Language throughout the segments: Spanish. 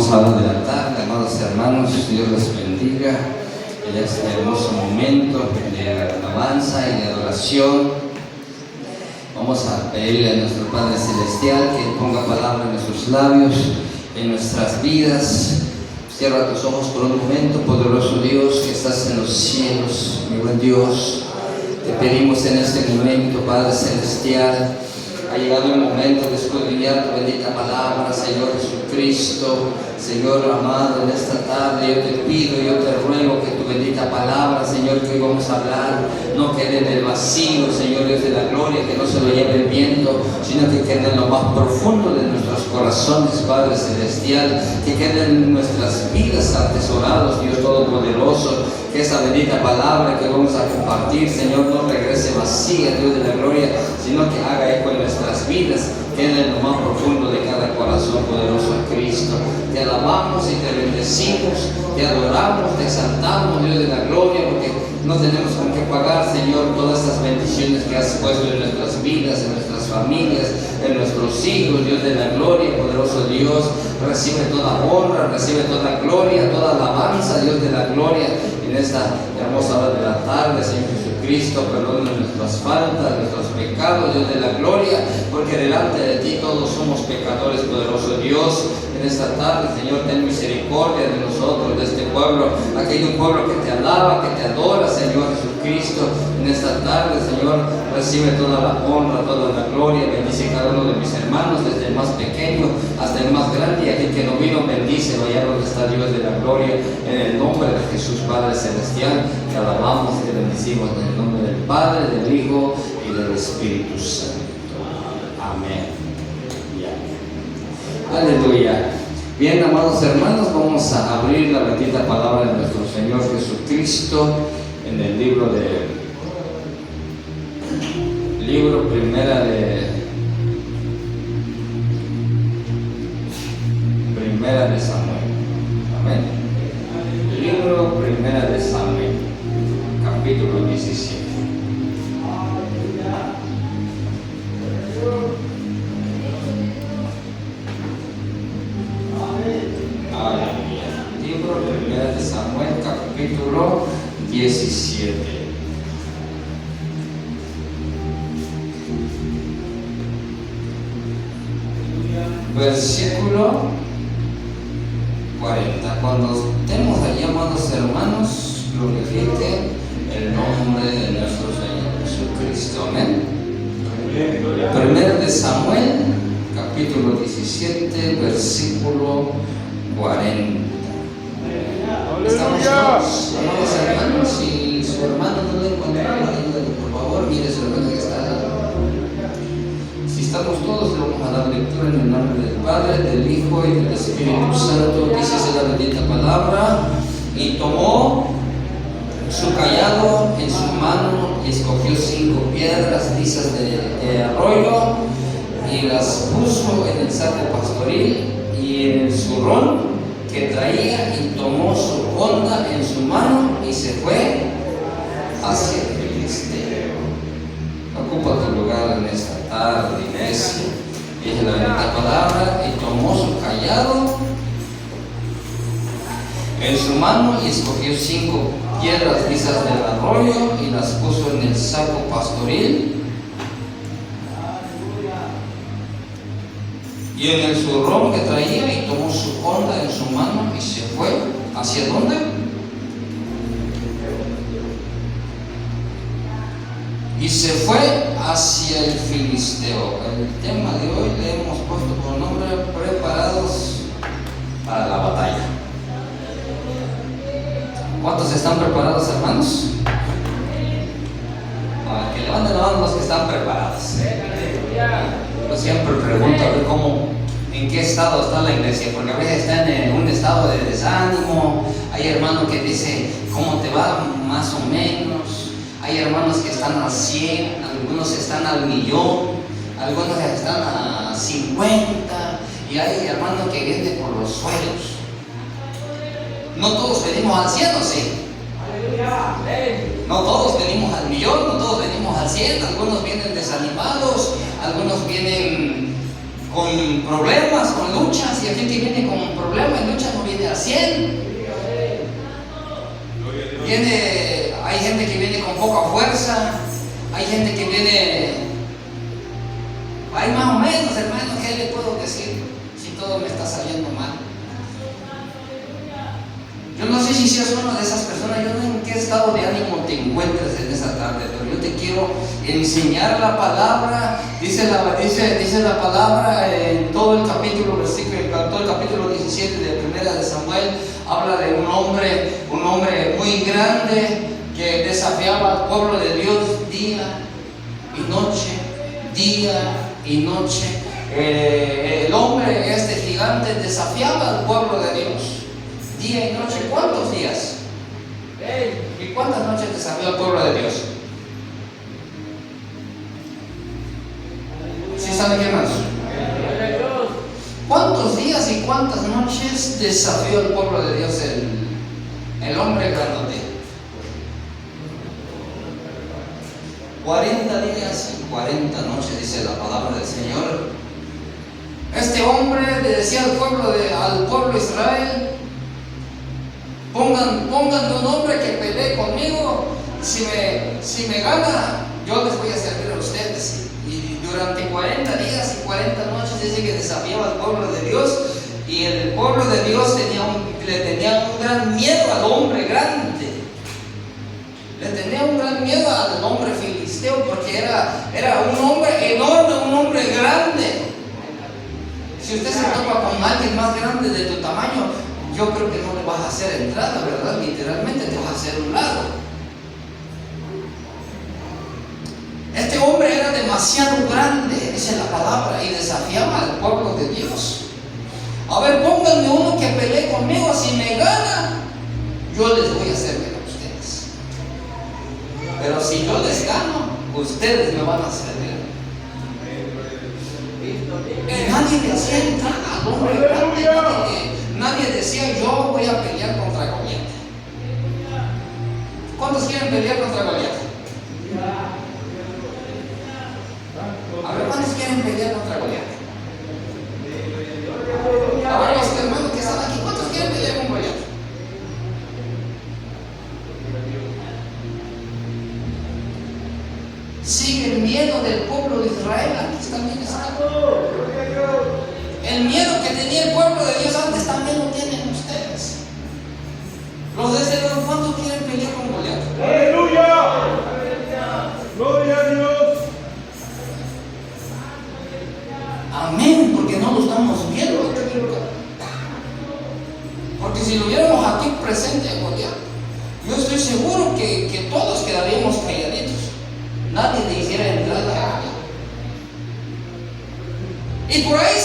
Hermosa hora de la tarde, amados hermanos, Dios les bendiga en este hermoso momento de alabanza y de adoración. Vamos a pedirle a nuestro Padre Celestial que ponga palabra en nuestros labios, en nuestras vidas. Cierra tus ojos por un momento, poderoso Dios que estás en los cielos, mi buen Dios. Te pedimos en este momento, Padre Celestial, ha llegado el momento de escudriñar tu bendita palabra, Señor Jesucristo. Señor amado, en esta tarde yo te pido, yo te ruego que tu bendita palabra, Señor, que hoy vamos a hablar, no quede en el vacío, Señor Dios de la gloria, que no se lo lleve el viento, sino que quede en lo más profundo de nuestros corazones, Padre Celestial, que quede en nuestras vidas atesorados, Dios Todopoderoso, que esa bendita palabra que vamos a compartir, Señor, no regrese vacía, Dios de la gloria, sino que haga eco en nuestras vidas, quede en lo más profundo de cada corazón, poderoso Cristo. Te alabamos y te bendecimos, te adoramos, te exaltamos, Dios de la gloria, porque no tenemos con qué pagar, Señor, todas estas bendiciones que has puesto en nuestras vidas, en nuestras familias, en nuestros hijos, Dios de la gloria, poderoso Dios. Recibe toda honra, recibe toda gloria, toda alabanza, Dios de la gloria, en esta hermosa hora de la tarde, Señor Jesucristo. Perdona nuestras faltas, nuestros pecados, Dios de la gloria, porque delante de ti todos somos pecadores, poderoso Dios. En esta tarde, Señor, ten misericordia de nosotros, de este pueblo, aquel pueblo que te alaba, que te adora, Señor Jesucristo. En esta tarde, Señor, recibe toda la honra, toda la gloria. Bendice cada uno de mis hermanos, desde el más pequeño hasta el más grande, y aquel que no vino, bendice, vaya donde está Dios de la gloria. En el nombre de Jesús, Padre Celestial, te alabamos y te bendecimos en el nombre del Padre, del Hijo y del Espíritu Santo. Amén. Aleluya. Bien, amados hermanos, vamos a abrir la bendita palabra de nuestro Señor Jesucristo en el libro primera de Samuel. Amén. Libro primera de Samuel, capítulo 17. Libro primera de Samuel, capítulo 17. Versículo 40. Cuando estemos allí, amados hermanos, glorifiquen el nombre de nuestro Señor Jesucristo. Amén. Primera de Samuel, capítulo 17, versículo 40. Estamos todos, amados hermanos. Si su hermano no lo encuentra, ayúdenle, por favor. Mire su hermano que está ahí. Si estamos todos, le vamos a dar lectura en el nombre del Padre, del Hijo y del Espíritu Santo. Dice la bendita palabra: y tomó su callado en su mano y escogió 5 piedras lisas de arroyo y las puso en el saco pastoril y en el zurrón que traía, y tomó su honda en su mano y se fue hacia el filisteo. Ocupa tu lugar en esta tarde, iglesia. Dice la bendita palabra: y tomó su callado en su mano y escogió 5 piedras lisas del arroyo y las puso en el saco pastoril y en el zurrón que traía, y tomó su honda en su mano y se fue. ¿Hacia dónde? Y se fue hacia el filisteo. El tema de hoy le hemos puesto por nombre: preparados para la batalla. ¿Cuántos están preparados, hermanos? Que levanten la mano los que están preparados. Yo siempre pregunto a ver en qué estado está la iglesia, porque a veces están en un estado de desánimo. Hay hermanos que dicen: ¿cómo te va? Más o menos. Hay hermanos que están al 100, algunos están al 1,000,000, algunos están a 50, y hay hermanos que vienen por los suelos. No todos venimos al 100, ¿o sí? No todos venimos al 1,000,000, no todos venimos al 100. Algunos vienen desanimados, algunos vienen con problemas, con luchas, y aquí que viene con problemas y luchas hay gente que viene con poca fuerza, hay gente que viene, hay más o menos, hermano, ¿qué le puedo decir si todo me está saliendo mal? Yo no sé si seas una de esas personas, yo no sé en qué estado de ánimo te encuentres en esa tarde, pero yo te quiero enseñar la palabra. Dice la palabra en todo el capítulo, todo el capítulo 17 de Primera de Samuel, habla de un hombre muy grande que desafiaba al pueblo de Dios día y noche, día y noche. El hombre, este gigante, desafiaba al pueblo de Dios día y noche. ¿Cuántos días? ¿Y cuántas noches desafió al pueblo de Dios? ¿Sí sabe qué más? ¿Cuántos días y cuántas noches desafió al pueblo de Dios el hombre grandote? 40 días y 40 noches, dice la palabra del Señor. Este hombre le decía al pueblo de Israel: pongan un hombre que pelee conmigo. Si me gana, yo les voy a servir a ustedes. Y durante 40 días y 40 noches dice que desafiaba al pueblo de Dios. Y el pueblo de Dios le tenía un gran miedo al hombre grande. Le tenía un gran miedo al hombre filisteo, porque era un hombre enorme, un hombre grande. Si usted se topa con alguien más grande de tu tamaño, yo creo que no le vas a hacer entrada, ¿verdad? Literalmente te vas a hacer un lado. Este hombre era demasiado grande, dice la palabra, y desafiaba al pueblo de Dios. A ver, pónganme uno que pelee conmigo. Si me gana, yo les voy a servir a ustedes. Pero si yo les gano, ustedes me van a servir. Y nadie le hacía entrada al hombre grande. Nadie decía: yo voy a pelear contra Goliat. ¿Cuántos quieren pelear contra Goliat? A ver, ¿cuántos quieren pelear contra Goliat? A ver, los hermanos que están aquí, ¿cuántos quieren pelear con Goliat? Sigue el miedo del pueblo de Israel. Aquí también está. El miedo que tenía el pueblo de Dios antes también lo tienen ustedes. Los de ese lado, ¿cuántos quieren pelear con Goliat? ¡Aleluya! ¡Gloria a Dios! Amén, porque no lo estamos viendo. Porque si lo viéramos aquí presente a Goliat, yo estoy seguro que todos quedaríamos calladitos. Nadie le hiciera entrada a Goliat. Y por ahí,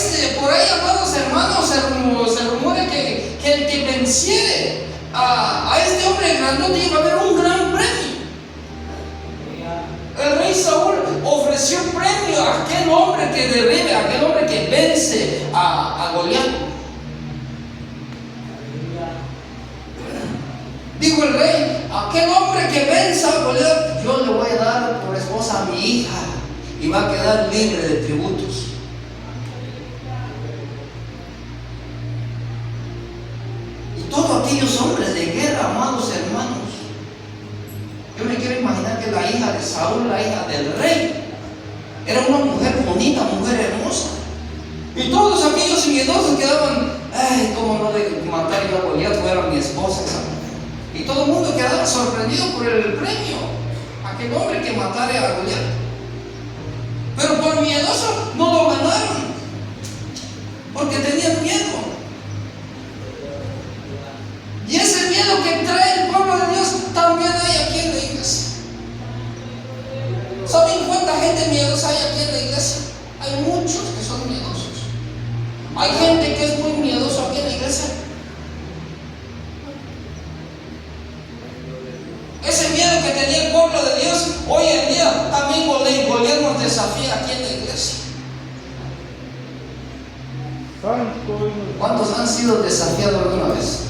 amados hermanos, se rumora que el que venciere a este hombre grandote iba a haber un gran premio. El rey Saúl ofreció premio a aquel hombre que derribe, a aquel hombre que vence a Goliat. Dijo el rey: aquel hombre que vence a Goliat, yo le voy a dar por esposa a mi hija y va a quedar libre de tributos. Todos aquellos hombres de guerra, amados hermanos, yo me quiero imaginar que la hija de Saúl, la hija del rey, era una mujer bonita, mujer hermosa. Y todos aquellos miedosos quedaban: ay, ¿cómo no le matar yo a Goliat? Fuera mi esposa esa mujer. Y todo el mundo quedaba sorprendido por el premio, aquel hombre que matara a Goliat. Pero por miedoso no lo ganaron, porque tenían miedo. Y ese miedo que trae el pueblo de Dios también hay aquí en la iglesia. ¿Saben cuánta gente miedosa hay aquí en la iglesia? Hay muchos que son miedosos. Hay gente que es muy miedosa aquí en la iglesia. Ese miedo que tenía el pueblo de Dios, hoy en día también Goliat nos desafía aquí en la iglesia. ¿Cuántos han sido desafiados alguna vez?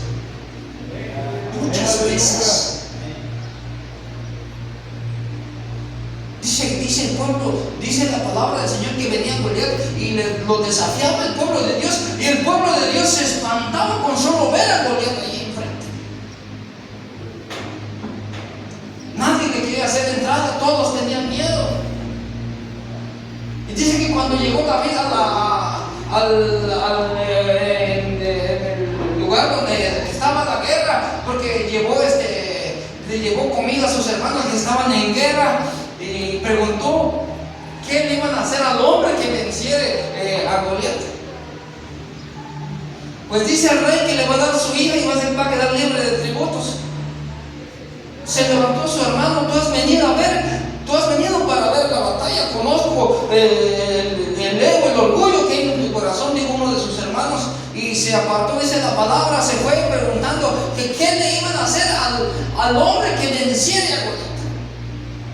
Muchas veces. Dice el pueblo, dice la palabra del Señor que venía Goliat y lo desafiaba el pueblo de Dios, y el pueblo de Dios se espantaba con solo ver a Goliat allí enfrente. cuando llegó David en el lugar donde estaba la guerra, porque le llevó comida a sus hermanos que estaban en guerra, y preguntó qué le iban a hacer al hombre que venciere a Goliat. Pues dice el rey que le va a dar su hija y va a quedar libre de tributos. Se levantó su hermano: tú has venido para ver la batalla. Conozco el ego, el orgullo que hay en tu corazón, dijo uno de sus hermanos, y se apartó, dice la palabra, se fue preguntando que qué le iban a hacer al hombre que venciere a Goliat.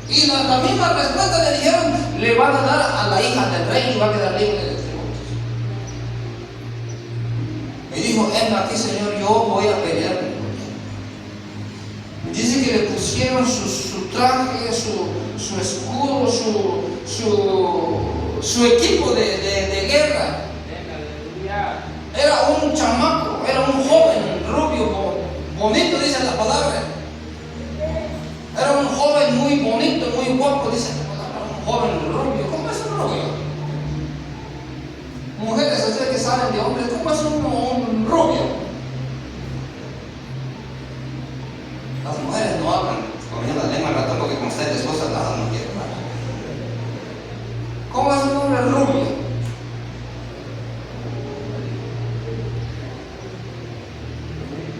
Y la misma respuesta le dijeron: le van a dar a la hija del rey y va a quedar libre de tributos. Y dijo: venga aquí, Señor, yo voy a pelear con Goliat. Dice que le pusieron su traje, su escudo, su equipo de guerra. Era un chamaco, era un joven rubio, bonito, dice la palabra. Era un joven muy bonito, muy guapo, dice la palabra. Un joven rubio. ¿Cómo es un rubio? Mujeres, ustedes que saben de hombres, ¿cómo es un rubio? Las mujeres no hablan comiendo la lengua al ratón porque como está el esposo al lado no quiere hablar. ¿Cómo es un hombre rubio?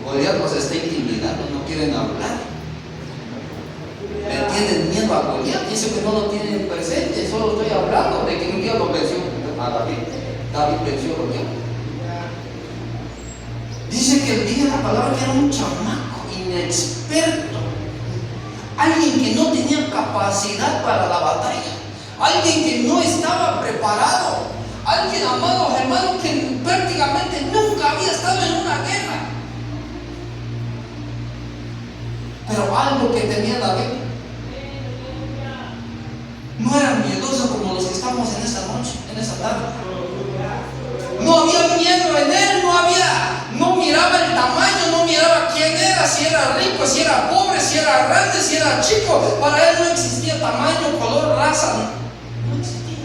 Goliat los está intimidando, no quieren hablar. Le tienen miedo a Goliat, dice que no lo tienen presente. Solo estoy hablando de que un día lo venció a David. David venció a Goliat. Dice que dice la palabra que era un chamaco inexperto, alguien que no tenía capacidad para la batalla, alguien que no estaba preparado, alguien, amados hermanos, que prácticamente nunca había estado en una guerra. Pero algo que tenía David, no era miedoso como los que estamos en esta noche, en esta tarde. No había miedo en él, no miraba el tamaño, no miraba quién era, si era rico, si era pobre, si era grande, si era chico. Para él no existía tamaño, color, raza, no existía.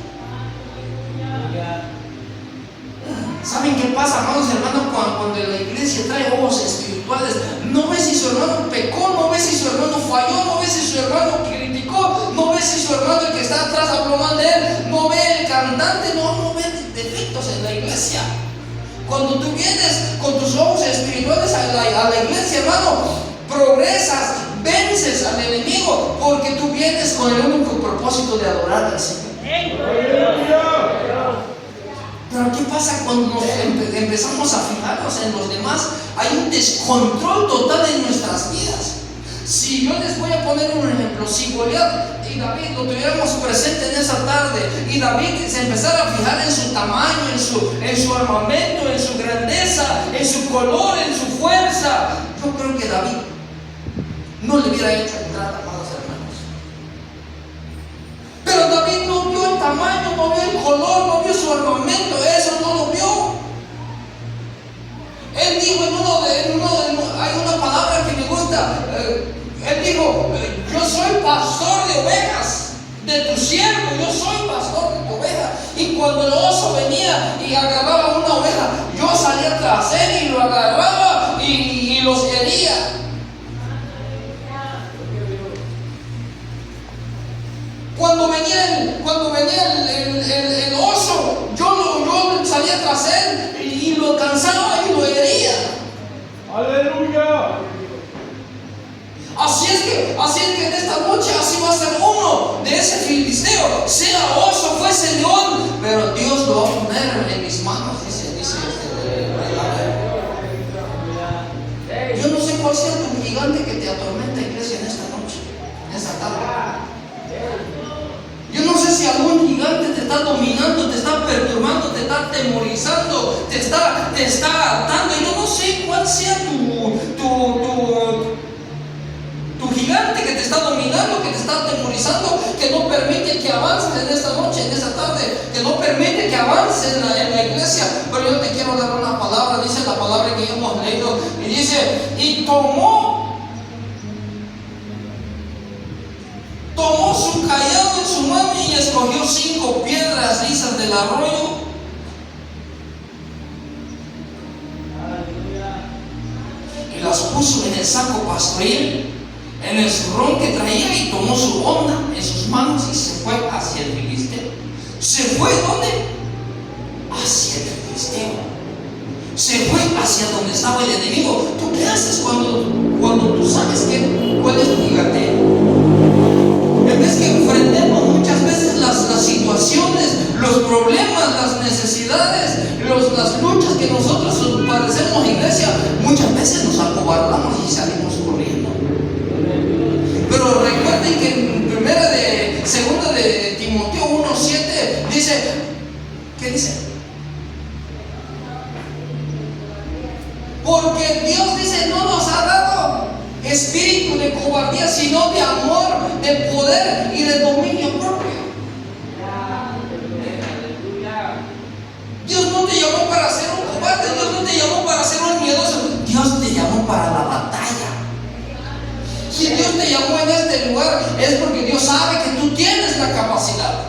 ¿Saben qué pasa, amados hermanos, cuando la iglesia trae ojos espirituales? No ves si su hermano pecó, no ves si su hermano falló, no ves si su hermano criticó, no ves si su hermano, el que está atrás, habló mal de él, no ve el cantante, no ve defectos en la iglesia. Cuando tú vienes con tus ojos espirituales a la iglesia, hermano, progresas, vences al enemigo, porque tú vienes con el único propósito de adorar al Señor. Pero ¿qué pasa cuando nos empezamos a fijarnos en los demás? Hay un descontrol total en nuestras vidas. Si yo les voy a poner un ejemplo, si Goliat y David lo tuviéramos presente en esa tarde, y David se empezara a fijar en su tamaño, en su armamento, en su grandeza, en su color, en su fuerza, yo creo que David no le hubiera hecho entrar, amados hermanos. Pero David no vio el tamaño, no vio el color, no vio su armamento, eso no lo vio. Él dijo hay una palabra que me gusta. Él dijo: yo soy pastor de ovejas de tu siervo, yo soy pastor de tu oveja. Y cuando el oso venía y agarraba una oveja, yo salía tras él y lo agarraba y los hería. Cuando venía el oso, yo salía tras él y lo alcanzaba y lo hería. Aleluya. Así es que en esta noche así va a ser uno de ese filisteo, sea oso, fuese león, pero Dios lo va a poner en mis manos, dice yo no sé cuál sea tu gigante que te atormenta, iglesia, en esta noche, en esta tarde. Yo no sé si algún gigante te está dominando, te está perturbando, te está atemorizando, te está atando. Yo no sé cuál sea tu gigante que te está dominando, que te está atemorizando, que no permite que avances en esta noche, en esta tarde, que no permite que avances en la iglesia. Pero yo te quiero dar una palabra, dice la palabra que hemos leído, y dice: y tomó su su callado en su mano y escogió 5 piedras lisas del arroyo. Y las puso en el saco pastoril, en el zurrón que traía, y tomó su onda en sus manos y se fue hacia el filisteo. ¿Se fue dónde? Hacia el filisteo. Se fue hacia donde estaba el enemigo. ¿Tú qué haces cuando tú sabes cuál es tu gigante? En vez que enfrentemos muchas veces las situaciones, los problemas, las necesidades, las luchas que nosotros padecemos en iglesia, muchas veces nos acobardamos y salimos corriendo. Pero recuerden que en segunda de Timoteo 1:7 dice, ¿qué dice? Porque Dios dice, no nos ha dado espíritu de cobardía, sino de amor, de poder y de dominio propio. Dios no te llamó para ser un cobarde, Dios no te llamó para ser un miedoso, Dios te llamó para la batalla. Si Dios te llamó en este lugar, es porque Dios sabe que tú tienes la capacidad.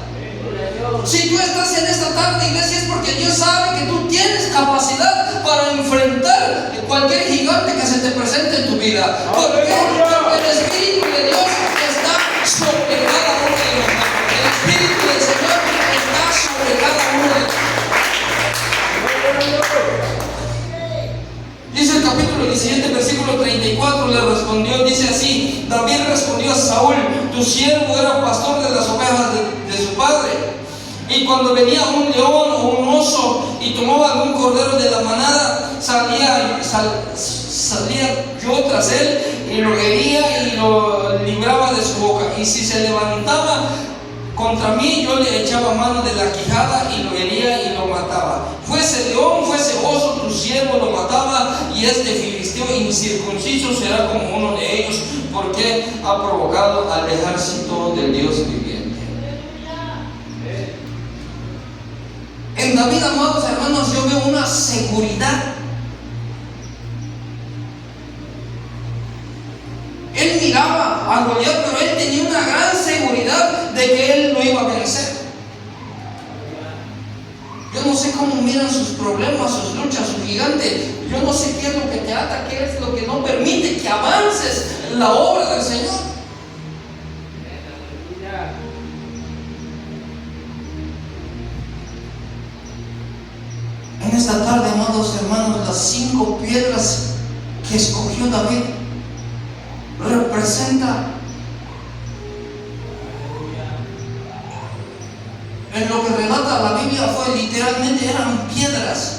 Si tú estás en esta tarde, iglesia, es porque Dios sabe que tú tienes capacidad para enfrentar cualquier gigante que se te presente en tu vida. Porque el Espíritu de Dios está sobre cada uno de nosotros. El Espíritu del Señor está sobre cada uno de nosotros. Dice el capítulo 17, versículo 34, le respondió, dice así: David respondió a Saúl, tu siervo era pastor de las ovejas de su padre. Y cuando venía un león o un oso y tomaba algún cordero de la manada, salía yo tras él y lo hería y lo libraba de su boca. Y si se levantaba contra mí, yo le echaba mano de la quijada y lo hería y lo mataba. Fuese león, fuese oso, tu siervo lo mataba, y este filisteo incircunciso será como uno de ellos, porque ha provocado al ejército del Dios viviente. En David, amados hermanos, yo veo una seguridad. Él miraba a Goliat, pero él tenía una gran seguridad de que él lo iba a vencer. Yo no sé cómo miran sus problemas, sus luchas, su gigante. Yo no sé qué es lo que te ata, qué es lo que no permite que avances en la obra del Señor. En esta tarde, amados hermanos, las 5 piedras que escogió David representa en lo que relata la Biblia, fue literalmente, eran piedras.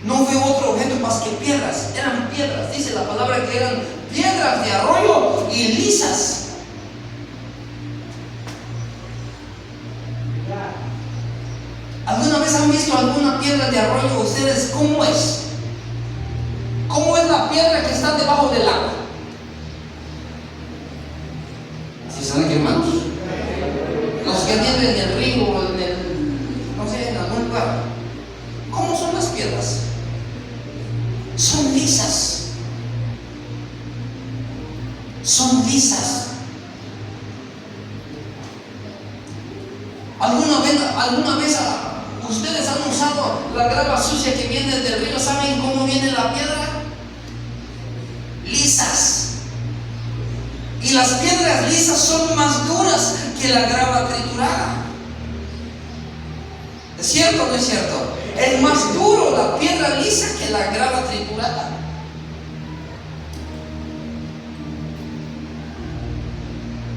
No fue otro objeto más que piedras, eran piedras. Dice la palabra que eran piedras de arroyo y lisas. ¿Alguna vez han visto alguna piedra de arroyo ustedes? ¿Cómo es? ¿Cómo es la piedra que está debajo del agua? ¿Sí saben, hermanos? Los que tienen en el río o no sé, en algún lugar. ¿Cómo son las piedras? Son lisas. Son lisas. ¿Alguna vez ustedes han usado la grava sucia que viene del río? ¿Saben cómo viene la piedra? Lisas. Y las piedras lisas son más duras que la grava triturada. ¿Es cierto o no es cierto? Es más duro la piedra lisa que la grava triturada.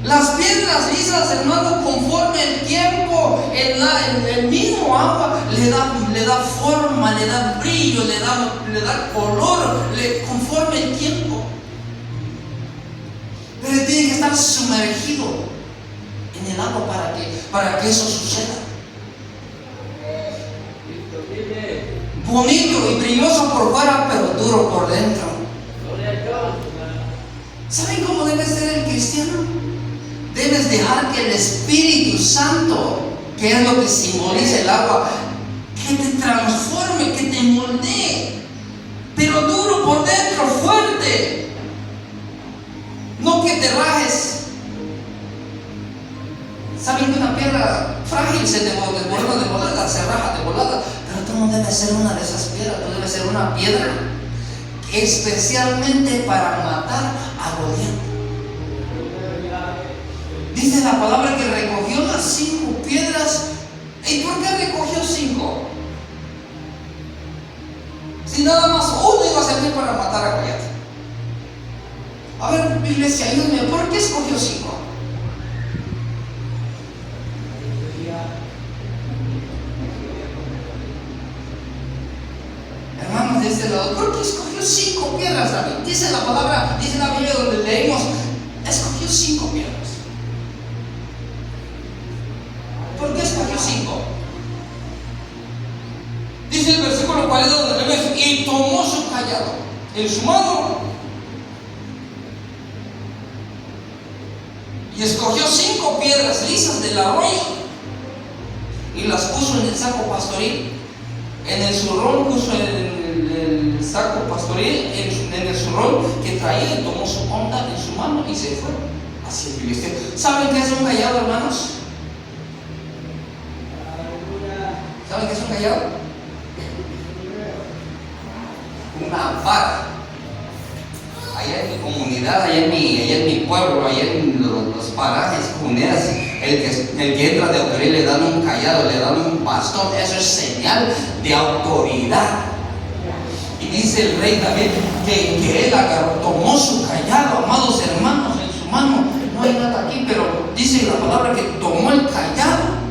Las piedras lisas, hermano, conforme el tiempo, el mismo agua le da forma, le da brillo, le da color, conforme el tiempo. Pero tiene que estar sumergido en el agua para que eso suceda. Bonito y brilloso por fuera, pero duro por dentro. ¿Saben cómo debe ser el cristiano? Debes dejar que el Espíritu Santo, que es lo que simboliza el agua, que te transforme, que te moldee, pero duro por dentro, fuerte. No que te rajes, y se desborda de volada, se raja de volada. Pero tú no debes ser una de esas piedras, tú debes ser una piedra especialmente para matar a Goliat. Dice la palabra que recogió las 5 piedras. ¿Y por qué recogió 5? Si nada más uno iba a servir para matar a Goliat. A ver, iglesia, ayúdame, ¿por qué escogió 5? Hermanos de este lado, ¿por qué escogió 5 piedras, David? Dice la palabra, dice la Biblia donde leímos, escogió 5 piedras. ¿Por qué escogió 5? Dice el versículo 40 donde leemos, y tomó su callado en su mano y escogió 5 piedras lisas del arroyo y las puso en el saco pastoril. En el zurrón puso el saco pastoril, en el zurrón que traía, y tomó su onda en su mano y se fue hacia el filisteo. ¿Saben qué es un callado, hermanos? ¿Saben qué es un callado? Una vara. Allá en mi comunidad, allá en mi pueblo, allá en los parajes, comunidades, el que entra de autoridad le dan un callado, le dan un bastón. Eso es señal de autoridad. Y dice el rey David que él agarró, tomó su callado, amados hermanos, en su mano. No hay nada aquí, pero dice la palabra que tomó el callado,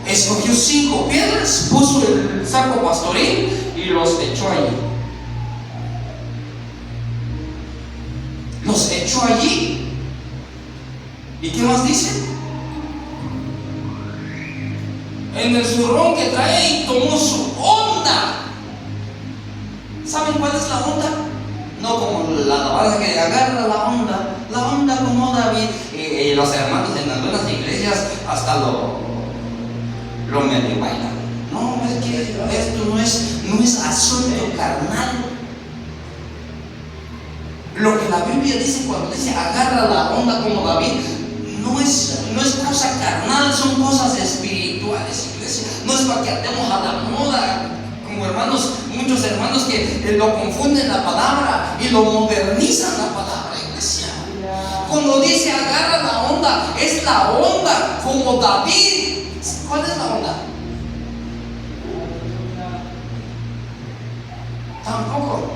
escogió 5 piedras, puso el saco pastoril y los echó allí. Los echó allí. ¿Y qué más dice? En el zurrón que trae, y tomó su onda. ¿Saben cuál es la onda? No como la alabanza que agarra la onda como David. Y los hermanos en algunas iglesias hasta lo medio bailan. No, es que esto no es asunto carnal. Lo que la Biblia dice cuando dice agarra la onda como David, no es cosa carnal, son cosas espirituales, iglesia. No es para que andemos a la moda, como hermanos, muchos hermanos que lo confunden la palabra y lo modernizan la palabra, iglesia. Cuando dice agarra la onda, es la onda como David. ¿Cuál es la onda? Tampoco.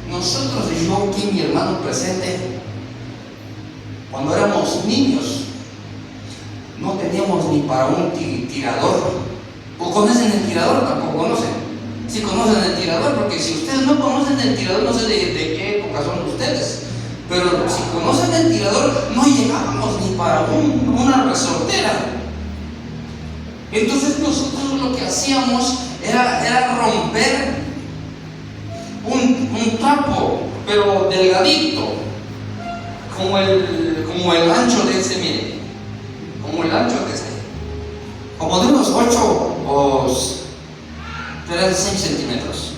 Nosotros, y yo aquí, mi hermano presente, cuando éramos niños, no teníamos ni para un tirador. ¿O conocen el tirador? Tampoco conocen. Si conocen el tirador, porque si ustedes no conocen el tirador, no sé de qué época son ustedes. Pero si conocen el tirador, no llegábamos ni para una resortera. Entonces nosotros lo que hacíamos era romper un trapo, pero delgadito, como el ancho de este, mire, como el ancho de este, como de unos 8 o 6 centímetros.